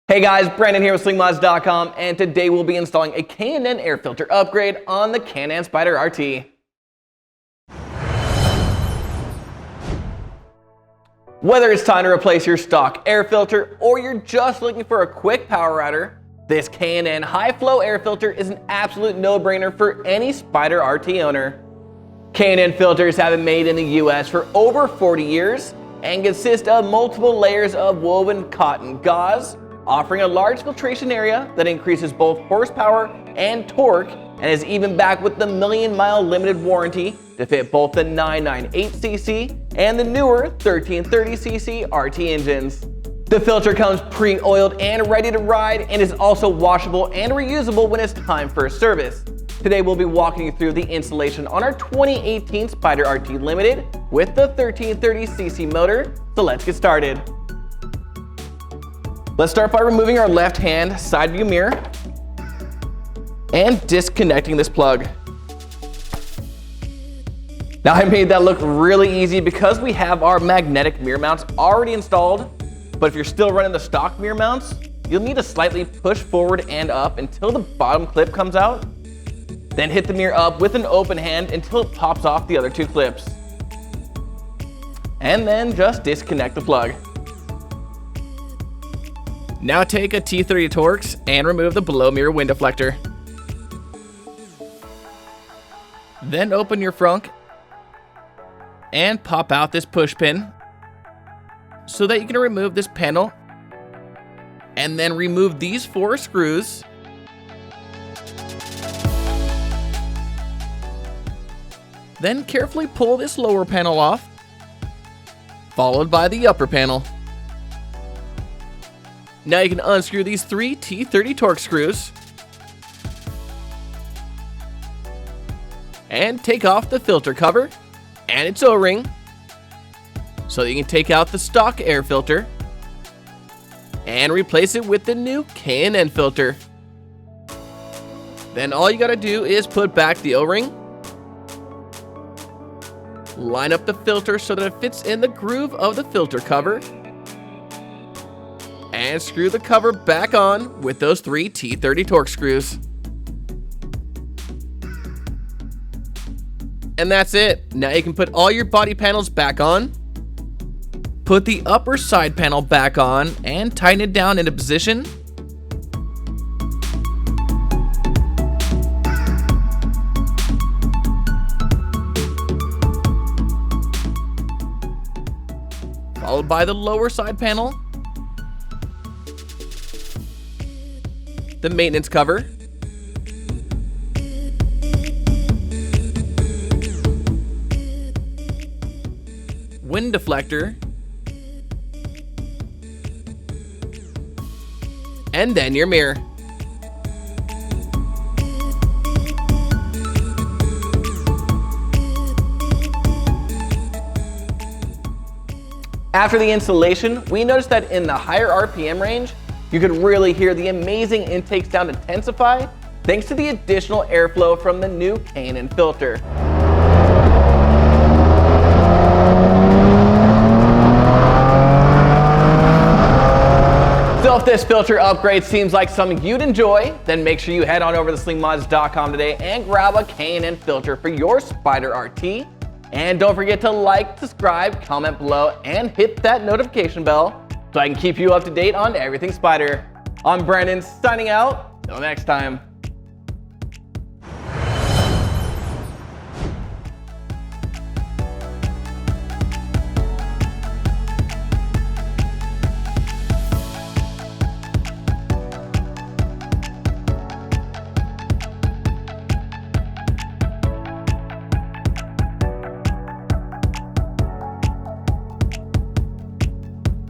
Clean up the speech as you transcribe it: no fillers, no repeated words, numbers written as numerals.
Hey guys, Brandon here with Slingmods.com, and today we'll be installing a Can-Am air filter upgrade on the Can-Am Spyder RT. Whether it's time to replace your stock air filter or you're just looking for a quick power adder, this Can-Am high flow air filter is an absolute no-brainer for any Spyder RT owner. Can-Am filters have been made in the US for over 40 years and consist of multiple layers of woven cotton gauze, offering a large filtration area that increases both horsepower and torque, and is even backed with the million-mile limited warranty to fit both the 998cc and the newer 1330cc RT engines. The filter comes pre-oiled and ready to ride and is also washable and reusable when it's time for a service. Today we'll be walking you through the installation on our 2018 Spyder RT Limited with the 1330cc motor, so let's get started. Let's start by removing our left-hand side view mirror and disconnecting this plug. Now I made that look really easy because we have our magnetic mirror mounts already installed, but if you're still running the stock mirror mounts, you'll need to slightly push forward and up until the bottom clip comes out, then hit the mirror up with an open hand until it pops off the other two clips. And then just disconnect the plug. Now take a T30 Torx and remove the below mirror wind deflector. Then open your frunk and pop out this push pin so that you can remove this panel, and then remove these 4 screws. Then carefully pull this lower panel off, followed by the upper panel. Now you can unscrew these 3 T30 Torx screws and take off the filter cover and its O-ring so that you can take out the stock air filter and replace it with the new Can-Am filter. Then all you gotta do is put back the O-ring, line up the filter so that it fits in the groove of the filter cover, and screw the cover back on with those 3 T30 Torx screws. And that's it. Now you can put all your body panels back on, put the upper side panel back on, and tighten it down into position. Followed by the lower side panel, the maintenance cover, wind deflector, and then your mirror. After the installation, we noticed that in the higher RPM range, you could really hear the amazing intake sound intensify thanks to the additional airflow from the new Can-Am filter. So if this filter upgrade seems like something you'd enjoy, then make sure you head on over to slingmods.com today and grab a Can-Am filter for your Spyder RT. And don't forget to like, subscribe, comment below, and hit that notification bell so I can keep you up to date on everything Spyder. I'm Brandon, signing out. Till next time.